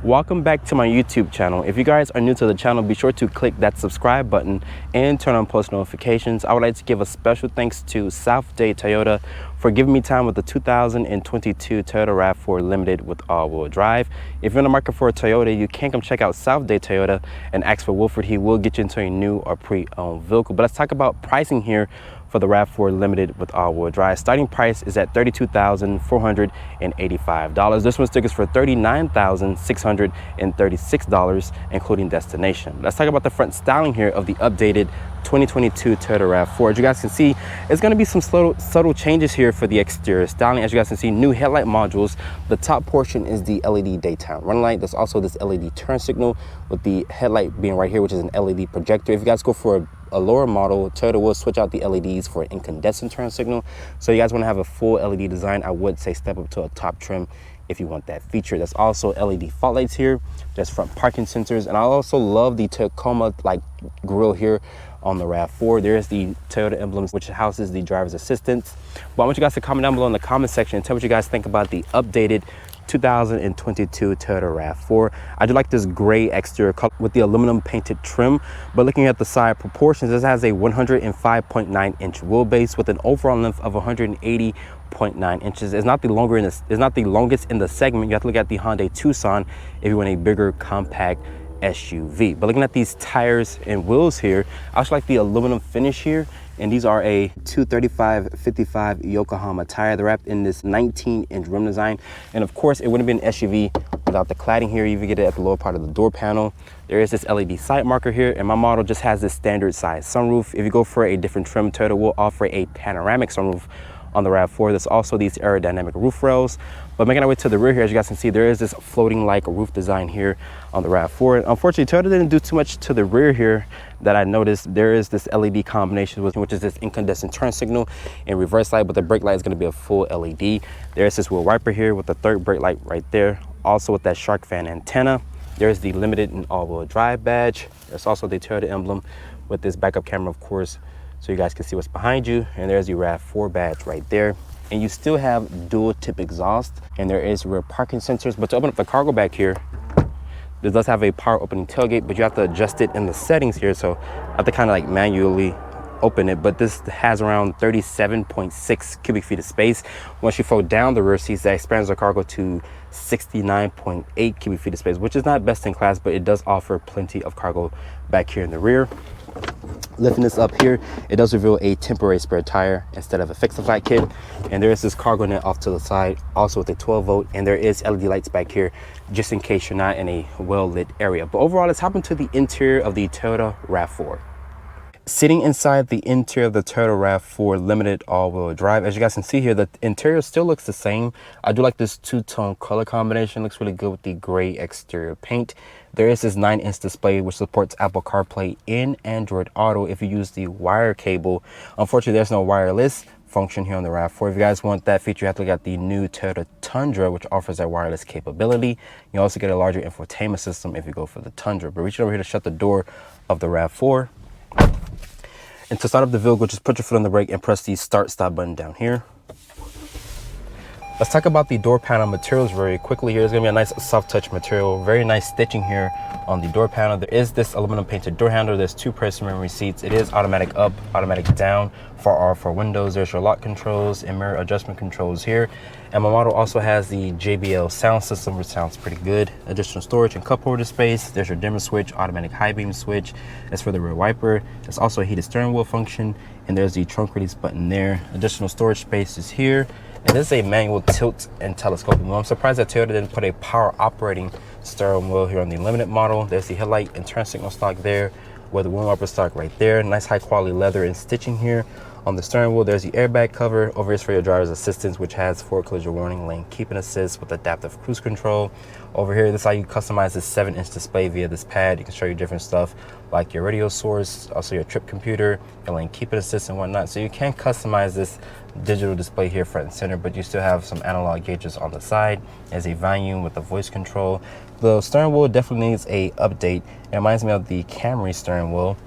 Welcome back to my YouTube channel. If you guys are new to the channel, be sure to click that subscribe button and turn on post notifications. I would like to give a special thanks to South Dade Toyota for giving me time with the 2022 Toyota RAV4 Limited with all-wheel drive. If you're in the market for a Toyota, you can come check out South Dade Toyota and ask for Wilford. He will get you into a new or pre-owned vehicle. But let's talk about pricing here for the RAV4 Limited with all-wheel drive. Starting price is at $32,485. This one stickers for $39,636, including destination. Let's talk about the front styling here of the updated 2022 Toyota RAV4. As you guys can see, it's going to be some subtle changes here for the exterior styling. As you guys can see, new headlight modules. The top portion is the LED daytime running light. There's also this LED turn signal with the headlight being right here, which is an LED projector. If you guys go for a lower model, Toyota will switch out the LEDs for an incandescent turn signal. So you guys want to have a full LED design, I would say step up to a top trim if you want that feature. There's also LED fog lights here. There's front parking sensors, and I also love the Tacoma like grille here on the RAV4. There's the Toyota emblems, which houses the driver's assistance. But I want you guys to comment down below in the comment section and tell me what you guys think about the updated 2022 Toyota RAV4. I do like this gray exterior color with the aluminum painted trim, but looking at the side proportions, this has a 105.9 inch wheelbase with an overall length of 180.9 inches. It's not the longest in the segment. You have to look at the Hyundai Tucson if you want a bigger compact SUV. But looking at these tires and wheels here, I also like the aluminum finish here. And these are a 235/55 Yokohama tire. They're wrapped in this 19-inch rim design. And of course, it wouldn't be an SUV without the cladding here. You even get it at the lower part of the door panel. There is this LED side marker here, and my model just has this standard size sunroof. If you go for a different trim, Toyota will offer a panoramic sunroof on the RAV4. There's also these aerodynamic roof rails. But making our way to the rear here, as you guys can see, there is this floating like roof design here on the RAV4. Unfortunately, Toyota didn't do too much to the rear here that I noticed. There is this LED combination, which is this incandescent turn signal and reverse light, but the brake light is going to be a full LED. There's this wheel wiper here with the third brake light right there. Also with that shark fan antenna. There's the limited and all-wheel drive badge. There's also the Toyota emblem with this backup camera, of course, so you guys can see what's behind you. And there's the RAV4 badge right there. And you still have dual tip exhaust, and there is rear parking sensors. But to open up the cargo back here, this does have a power opening tailgate, but you have to adjust it in the settings here. So I have to kind of like manually open it, but this has around 37.6 cubic feet of space. Once you fold down the rear seats, that expands the cargo to 69.8 cubic feet of space, which is not best in class, but it does offer plenty of cargo back here in the rear. Lifting this up here, it does reveal a temporary spare tire instead of a fix-a-flat kit. And there is this cargo net off to the side, also with a 12-volt, and there is LED lights back here just in case you're not in a well-lit area. But overall, let's hop into the interior of the Toyota RAV4. Sitting inside the interior of the Toyota RAV4 Limited all-wheel drive, as you guys can see here, the interior still looks the same. I do like this two-tone color combination. Looks really good with the gray exterior paint. There is this 9-inch display which supports Apple CarPlay and Android Auto if you use the wire cable. Unfortunately, there's no wireless function here on the RAV4. If you guys want that feature, you have to look at the new Toyota Tundra, which offers that wireless capability. You also get a larger infotainment system if you go for the Tundra. But reaching over here to shut the door of the RAV4. And to start up the vehicle, just put your foot on the brake and press the start stop button down here. Let's talk about the door panel materials very quickly here. It's gonna be a nice soft touch material, very nice stitching here on the door panel. There is this aluminum painted door handle. There's two press memory seats. It is automatic up, automatic down for windows. There's your lock controls and mirror adjustment controls here. And my model also has the JBL sound system, which sounds pretty good. Additional storage and cup holder space. There's your dimmer switch, automatic high beam switch. That's for the rear wiper. There's also a heated steering wheel function, and there's the trunk release button there. Additional storage space is here. And this is a manual tilt and telescoping wheel. I'm surprised that Toyota didn't put a power operating steering wheel here on the Limited model. There's the headlight and turn signal stock there, with the wind wiper stock right there. Nice high quality leather and stitching here. On the steering wheel, there's the airbag cover. Over here is for your driver's assistance, which has forward collision warning, lane keeping assist with adaptive cruise control. Over here, this is how you customize this 7-inch display via this pad. You can show you different stuff like your radio source, also your trip computer, your lane keeping assist and whatnot. So you can customize this digital display here front and center, but you still have some analog gauges on the side. There's a volume with the voice control. The steering wheel definitely needs a update. It reminds me of the Camry steering wheel.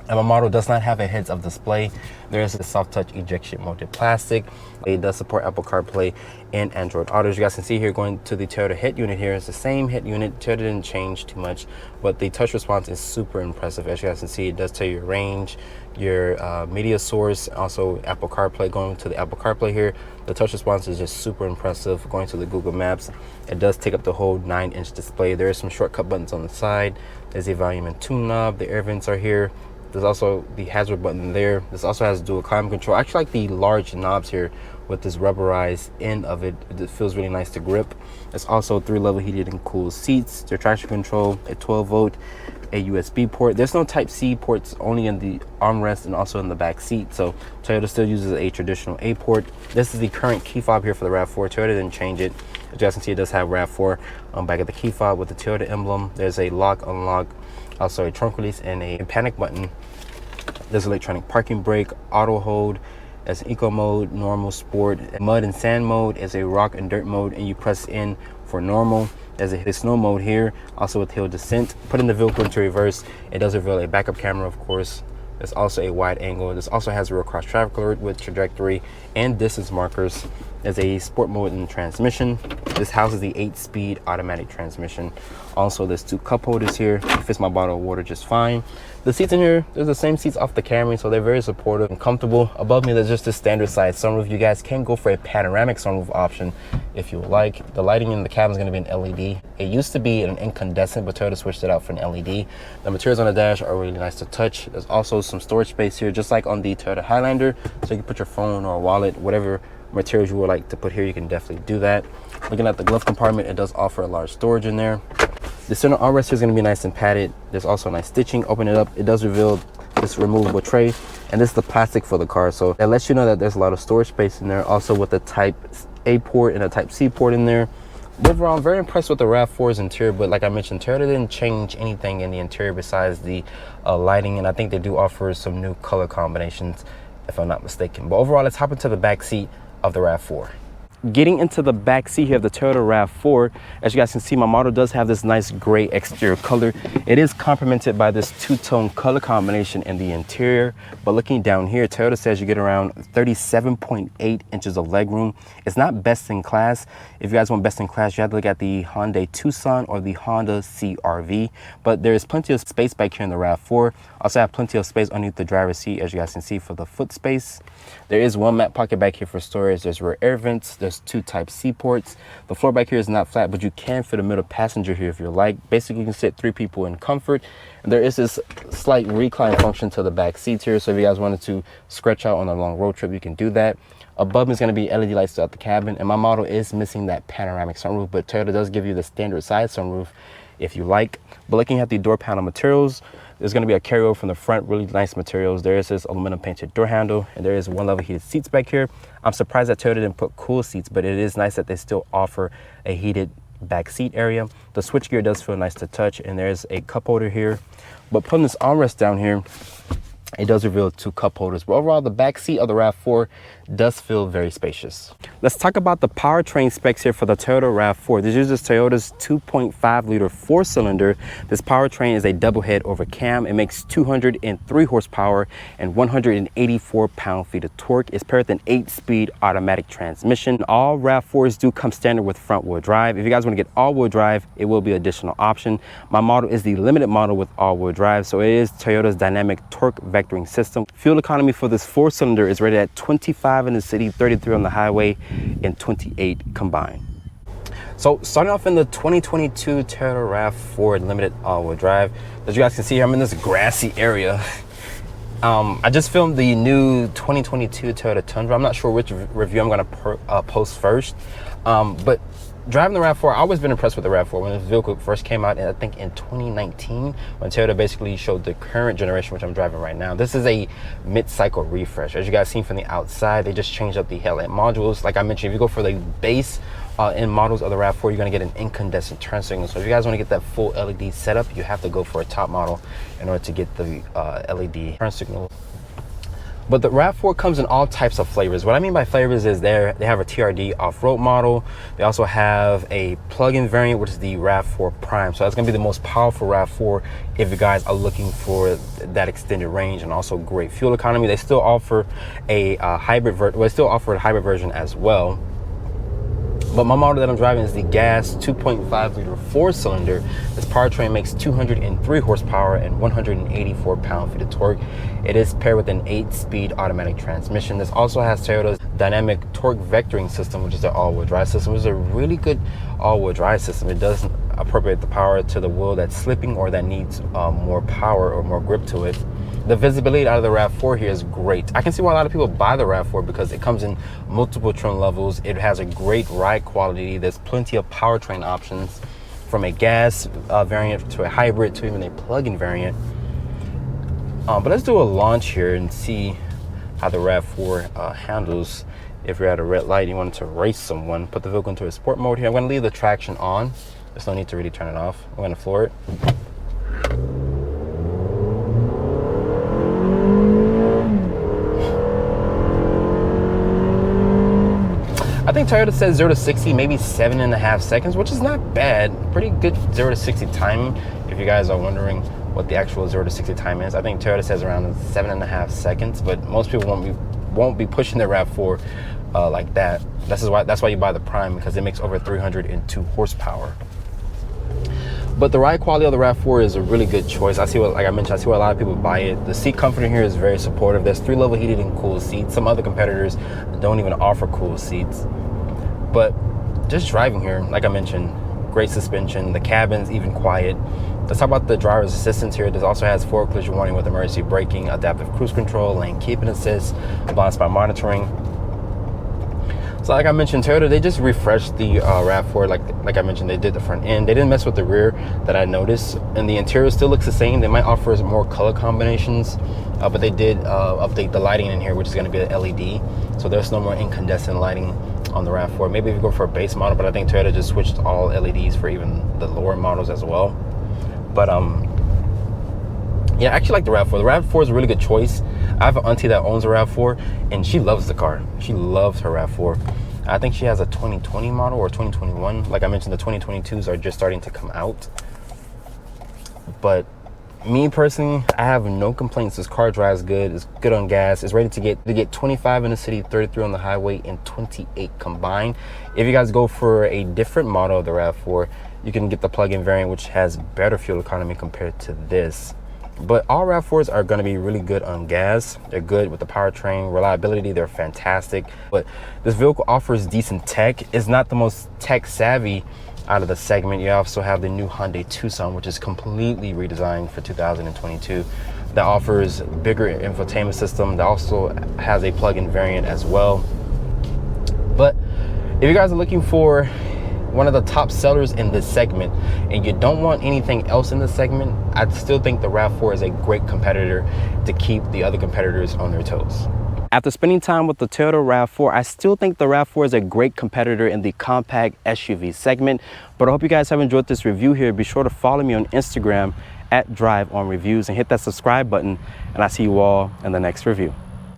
And my model does not have a heads-up display. There is a soft touch ejection molded plastic. It does support Apple CarPlay and Android Auto. As you guys can see here, going to the Toyota head unit here, it's the same head unit. Toyota didn't change too much, but the touch response is super impressive. As you guys can see, it does tell you your range, your media source, also Apple CarPlay. Going to the Apple CarPlay here, the touch response is just super impressive. Going to the Google Maps, it does take up the whole 9-inch display. There are some shortcut buttons on the side. There's a volume and tune knob. The air vents are here. There's also the hazard button there. This also has dual climate control. I actually like the large knobs here with this rubberized end of it. It feels really nice to grip. There's also 3-level heated and cooled seats, their traction control, a 12-volt, a USB port. There's no Type-C ports, only in the armrest and also in the back seat. So Toyota still uses a traditional A port. This is the current key fob here for the RAV4. Toyota didn't change it. As you guys can see, it does have RAV4 back at the key fob with the Toyota emblem. There's a lock, unlock, also a trunk release and a panic button. There's electronic parking brake, auto hold, as eco mode, normal, sport, mud and sand mode, as a rock and dirt mode, and you press in for normal. There's a snow mode here, also with hill descent. Putting the vehicle into reverse, it does reveal a backup camera, of course. There's also a wide angle. This also has a rear cross traffic alert with trajectory and distance markers. There's a sport mode in the transmission. This houses the 8-speed automatic transmission. Also, there's 2 cup holders here. It fits my bottle of water just fine. The seats in here, they're the same seats off the Camry, so they're very supportive and comfortable. Above me, there's just a standard size sunroof. You guys can go for a panoramic sunroof option if you would like. The lighting in the cabin is going to be an LED. It used to be an incandescent, but Toyota switched it out for an LED. The materials on the dash are really nice to touch. There's also some storage space here, just like on the Toyota Highlander, so you can put your phone or wallet, whatever materials you would like to put here, you can definitely do that. Looking at the glove compartment, it does offer a large storage in there. The center armrest here is going to be nice and padded. There's also nice stitching. Open it up, it does reveal this removable tray, and this is the plastic for the car, so that lets you know that there's a lot of storage space in there. Also with the Type A port and a Type C port in there. Overall, I'm very impressed with the RAV4's interior, but like I mentioned, Toyota didn't change anything in the interior besides the lighting, and I think they do offer some new color combinations, if I'm not mistaken. But overall, let's hop into the back seat of the RAV4. Getting into the back seat here of the Toyota RAV4, as you guys can see, my model does have this nice gray exterior color. It is complemented by this 2-tone color combination in the interior. But looking down here, Toyota says you get around 37.8 inches of legroom. It's not best in class. If you guys want best in class, you have to look at the Hyundai Tucson or the Honda CR-V. But there is plenty of space back here in the RAV4. Also have plenty of space underneath the driver's seat, as you guys can see, for the foot space. There is 1 mat pocket back here for storage. There's rear air vents. There's 2 Type-C ports. The floor back here is not flat, but you can fit a middle passenger here if you like. Basically, you can sit 3 people in comfort. And there is this slight recline function to the back seats here. So if you guys wanted to stretch out on a long road trip, you can do that. Above is going to be LED lights throughout the cabin, and my model is missing that panoramic sunroof, but Toyota does give you the standard size sunroof if you like. But looking at the door panel materials, there's going to be a carryover from the front, really nice materials. There is this aluminum painted door handle, and there is 1-level heated seats back here. I'm surprised that Toyota didn't put cool seats, but it is nice that they still offer a heated back seat area. The switchgear does feel nice to touch, and there's a cup holder here. But putting this armrest down here, it does reveal 2 cup holders. But overall, the back seat of the RAV4 does feel very spacious. Let's talk about the powertrain specs here for the Toyota RAV4. This uses Toyota's 2.5 liter 4-cylinder. This powertrain is a double head over cam. It makes 203 horsepower and 184 pound-feet of torque. It's paired with an 8-speed automatic transmission. All RAV4s do come standard with front-wheel drive. If you guys want to get all-wheel drive, it will be an additional option. My model is the limited model with all-wheel drive, so it is Toyota's dynamic torque vectoring system. Fuel economy for this 4-cylinder is rated at 25 in the city, 33 on the highway, and 28 combined. So starting off in the 2022 Toyota RAV4 limited all-wheel drive, as you guys can see here, I'm in this grassy area. I just filmed the new 2022 Toyota Tundra. I'm not sure which review I'm going to post first, but driving the RAV4, I've always been impressed with the RAV4. When this vehicle first came out, I think in 2019, when Toyota basically showed the current generation, which I'm driving right now. This is a mid-cycle refresh. As you guys seen from the outside, they just changed up the headlamp modules. Like I mentioned, if you go for the base in models of the RAV4, you're going to get an incandescent turn signal. So if you guys want to get that full LED setup, you have to go for a top model in order to get the LED turn signal. But the RAV4 comes in all types of flavors. What I mean by flavors is they have a TRD off-road model. They also have a plug-in variant, which is the RAV4 Prime. So that's gonna be the most powerful RAV4 if you guys are looking for that extended range and also great fuel economy. They still offer a hybrid version as well. But my model that I'm driving is the gas 2.5 liter 4-cylinder. This powertrain makes 203 horsepower and 184 pound-feet of torque. It is paired with an 8-speed automatic transmission. This also has Toyota's dynamic torque vectoring system, which is their all-wheel drive system, which is a really good all-wheel drive system. It doesn't appropriate the power to the wheel that's slipping or that needs more power or more grip to it. The visibility out of the RAV4 here is great. I can see why a lot of people buy the RAV4 because it comes in multiple trim levels. It has a great ride quality. There's plenty of powertrain options, from a gas variant to a hybrid to even a plug-in variant. But let's do a launch here and see how the RAV4 handles. If you're at a red light and you wanted to race someone, put the vehicle into a sport mode here. I'm going to leave the traction on. There's no need to really turn it off. I'm going to floor it. I think Toyota says 0 to 60 maybe 7.5 seconds, which is not bad. Pretty good 0 to 60 time. If you guys are wondering what the actual 0 to 60 time is, I think Toyota says around 7.5 seconds. But most people won't be pushing their RAV4 like that. That's why you buy the Prime, because it makes over 302 horsepower. But the ride quality of the RAV4 is a really good choice. Like I mentioned, I see why a lot of people buy it. The seat comfort in here is very supportive. There's 3-level heated and cooled seats. Some other competitors don't even offer cooled seats. But just driving here, like I mentioned, great suspension. The cabin's even quiet. Let's talk about the driver's assistance here. This also has forward collision warning with emergency braking, adaptive cruise control, lane keeping assist, blind spot monitoring. So like I mentioned, Toyota, they just refreshed the RAV4. Like I mentioned, they did the front end. They didn't mess with the rear that I noticed. And the interior still looks the same. They might offer more color combinations, but they did update the lighting in here, which is going to be the LED. So there's no more incandescent lighting on the RAV4. Maybe if you go for a base model, but I think Toyota just switched all LEDs for even the lower models as well. But yeah, I actually like the RAV4. The RAV4 is a really good choice. I have an auntie that owns a RAV4 and she loves the car. She loves her RAV4. I think she has a 2020 model or 2021. Like I mentioned, the 2022s are just starting to come out. But me personally, I have no complaints. This car drives good. It's good on gas. It's ready to get 25 in the city, 33 on the highway, and 28 combined. If you guys go for a different model of the RAV4, you can get the plug-in variant, which has better fuel economy compared to this. But all RAV4s are going to be really good on gas. They're good with the powertrain reliability. They're fantastic. But this vehicle offers decent tech. It's not the most tech savvy out of the segment. You also have the new Hyundai Tucson, which is completely redesigned for 2022. That offers bigger infotainment system. That also has a plug-in variant as well. But if you guys are looking for one of the top sellers in this segment and you don't want anything else in this segment, I still think the RAV4 is a great competitor to keep the other competitors on their toes. After spending time with the Toyota RAV4, I still think the RAV4 is a great competitor in the compact SUV segment. But I hope you guys have enjoyed this review here. Be sure to follow me on Instagram @DriveOnReviews and hit that subscribe button. And I'll see you all in the next review.